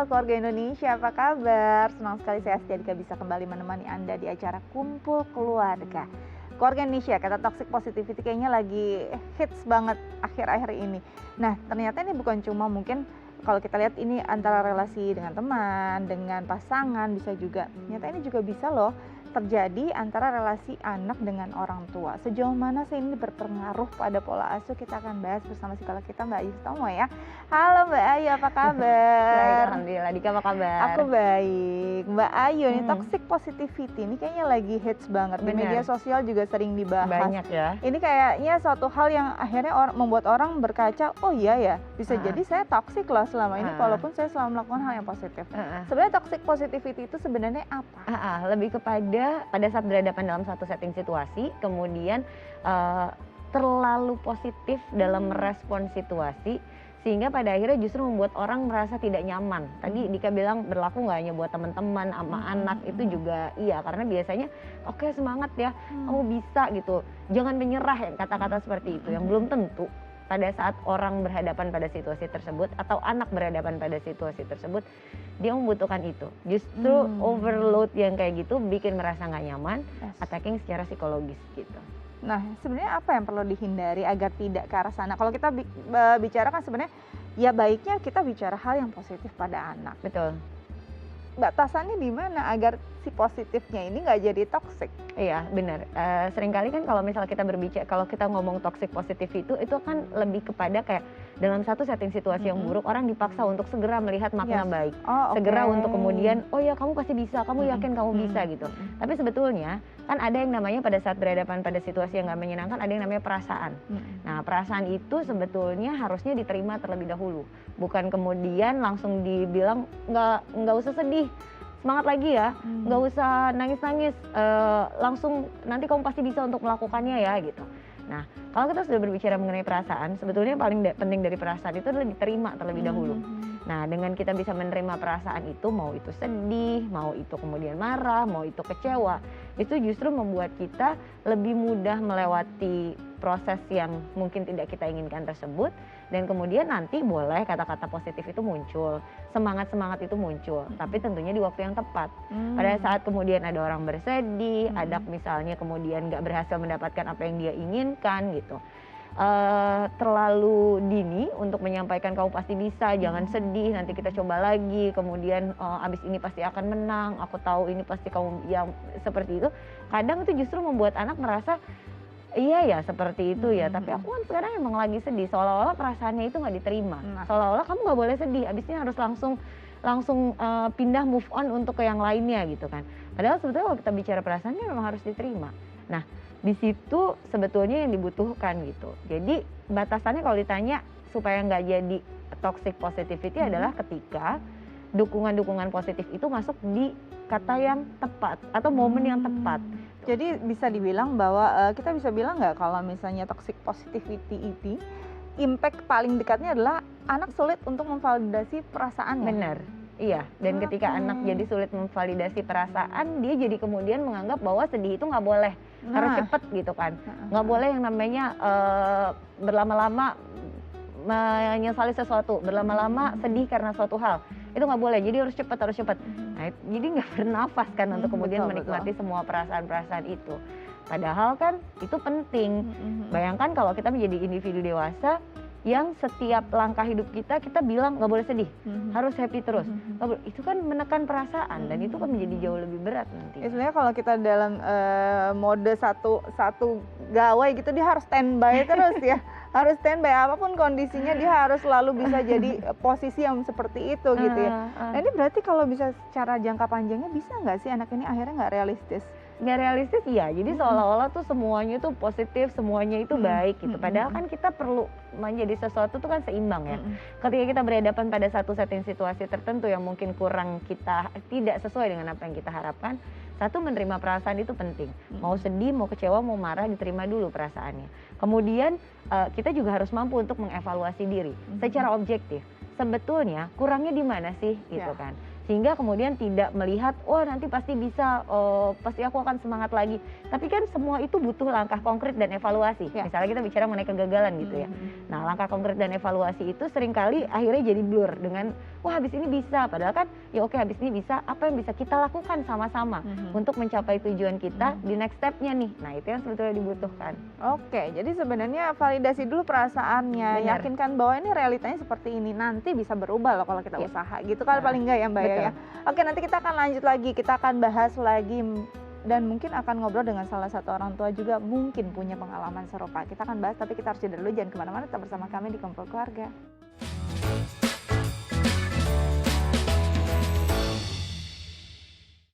Halo keluarga Indonesia, apa kabar? Senang sekali saya Astia bisa kembali menemani Anda di acara Kumpul Keluarga. Keluarga Indonesia, kata toxic positivity kayaknya lagi hits banget akhir-akhir ini. Nah, ternyata ini bukan cuma mungkin kalau kita lihat ini antara relasi dengan teman, dengan pasangan, bisa juga. Ternyata ini juga bisa loh terjadi antara relasi anak dengan orang tua. Sejauh mana sih ini berpengaruh pada pola asuh, kita akan bahas bersama psikolog kita Mbak Ayu Sutomo ya. Halo Mbak Ayu, apa kabar? Baik, alhamdulillah. Dika apa kabar? Aku baik. Mbak Ayu, nih toxic positivity ini kayaknya lagi hits banget. Di media sosial juga sering dibahas. Banyak ya. Ini kayaknya suatu hal yang akhirnya membuat orang berkaca, oh iya ya, bisa jadi saya toxic loh selama ini walaupun saya selalu melakukan hal yang positif. Sebenarnya toxic positivity itu sebenarnya apa? Lebih kepada pada saat berhadapan dalam satu setting situasi, kemudian terlalu positif dalam merespon situasi, sehingga pada akhirnya justru membuat orang merasa tidak nyaman. Tadi Dika bilang berlaku nggak hanya buat teman-teman sama anak, itu juga iya, karena biasanya oke, semangat ya, kamu bisa gitu, jangan menyerah, ya kata-kata seperti itu yang belum tentu pada saat orang berhadapan pada situasi tersebut atau anak berhadapan pada situasi tersebut dia membutuhkan itu. Justru overload yang kayak gitu bikin merasa nggak nyaman, attacking secara psikologis gitu. Nah, sebenarnya apa yang perlu dihindari agar tidak ke arah sana? Kalau kita bicara kan sebenarnya ya baiknya kita bicara hal yang positif pada anak. Betul. Batasannya di mana agar si positifnya ini nggak jadi toxic? Iya, benar. Seringkali kan kalau misalnya kita berbicara, kalau kita ngomong toxic positif itu kan lebih kepada kayak dalam satu setting situasi yang buruk, orang dipaksa untuk segera melihat makna baik. Segera untuk kemudian, oh ya kamu pasti bisa, kamu yakin kamu bisa gitu. Tapi sebetulnya kan ada yang namanya pada saat berhadapan pada situasi yang nggak menyenangkan, ada yang namanya perasaan. Nah, perasaan itu sebetulnya harusnya diterima terlebih dahulu. Bukan kemudian langsung dibilang nggak usah sedih, semangat lagi ya, nggak usah nangis-nangis, langsung nanti kamu pasti bisa untuk melakukannya ya gitu. Nah, kalau kita sudah berbicara mengenai perasaan, sebetulnya paling penting dari perasaan itu adalah diterima terlebih dahulu. Nah, dengan kita bisa menerima perasaan itu, mau itu sedih, mau itu kemudian marah, mau itu kecewa, itu justru membuat kita lebih mudah melewati proses yang mungkin tidak kita inginkan tersebut, dan kemudian nanti boleh kata-kata positif itu muncul, semangat-semangat itu muncul, tapi tentunya di waktu yang tepat. Pada saat kemudian ada orang bersedih, ada misalnya kemudian nggak berhasil mendapatkan apa yang dia inginkan gitu, terlalu dini untuk menyampaikan kamu pasti bisa, jangan sedih, nanti kita coba lagi, kemudian abis ini pasti akan menang, aku tahu ini pasti kamu, yang seperti itu. Kadang itu justru membuat anak merasa iya ya seperti itu ya, tapi aku kan sekarang emang lagi sedih, seolah-olah perasaannya itu nggak diterima, seolah-olah kamu nggak boleh sedih, abisnya harus langsung pindah move on untuk ke yang lainnya gitu kan. Padahal sebetulnya kalau kita bicara perasaan kan memang harus diterima. Nah, di situ sebetulnya yang dibutuhkan gitu. Jadi batasannya kalau ditanya supaya nggak jadi toxic positivity adalah ketika dukungan-dukungan positif itu masuk di kata yang tepat atau momen yang tepat. Jadi bisa dibilang bahwa kita bisa bilang nggak kalau misalnya toxic positivity itu impact paling dekatnya adalah anak sulit untuk memvalidasi perasaannya. Benar, iya. Dan ketika anak jadi sulit memvalidasi perasaan, dia jadi kemudian menganggap bahwa sedih itu nggak boleh, harus cepet gitu kan. Nggak boleh yang namanya berlama-lama menyesali sesuatu, berlama-lama sedih karena suatu hal. Itu nggak boleh, jadi harus cepat. Nah, jadi nggak bernafas kan untuk kemudian menikmati semua perasaan-perasaan itu. Padahal kan itu penting. Bayangkan kalau kita menjadi individu dewasa yang setiap langkah hidup kita bilang nggak boleh sedih, harus happy terus. Itu kan menekan perasaan dan itu kan menjadi jauh lebih berat nanti. Sebenarnya kalau kita dalam mode satu gawai gitu, dia harus standby terus ya. Harus standby apapun kondisinya, dia harus selalu bisa jadi posisi yang seperti itu gitu ya. Nah, ini berarti kalau bisa secara jangka panjangnya bisa nggak sih anak ini akhirnya nggak realistis? Nggak realistis ya, jadi seolah-olah tuh semuanya tuh positif, semuanya itu baik gitu. Padahal kan kita perlu menjadi sesuatu tuh kan seimbang ya. Ketika kita berhadapan pada satu setting situasi tertentu yang mungkin kurang kita, tidak sesuai dengan apa yang kita harapkan, satu, menerima perasaan itu penting. Mau sedih, mau kecewa, mau marah, diterima dulu perasaannya. Kemudian kita juga harus mampu untuk mengevaluasi diri secara objektif. Sebetulnya kurangnya di mana sih gitu kan. sehingga kemudian tidak melihat, oh nanti pasti bisa, oh pasti aku akan semangat lagi. Tapi kan semua itu butuh langkah konkret dan evaluasi. Misalnya kita bicara mengenai kegagalan gitu ya. Nah, langkah konkret dan evaluasi itu seringkali akhirnya jadi blur dengan, wah habis ini bisa. Padahal kan, ya oke habis ini bisa, apa yang bisa kita lakukan sama-sama untuk mencapai tujuan kita di next step-nya nih. Nah, itu yang sebetulnya dibutuhkan. Oke, jadi sebenarnya validasi dulu perasaannya, yakinkan bahwa ini realitanya seperti ini, nanti bisa berubah loh kalau kita usaha gitu kan paling enggak ya Mbak ya. Oke, nanti kita akan lanjut lagi, kita akan bahas lagi dan mungkin akan ngobrol dengan salah satu orang tua juga mungkin punya pengalaman serupa. Kita akan bahas, tapi kita harus jeda dulu, jangan kemana-mana, tetap bersama kami di Kumpul Keluarga.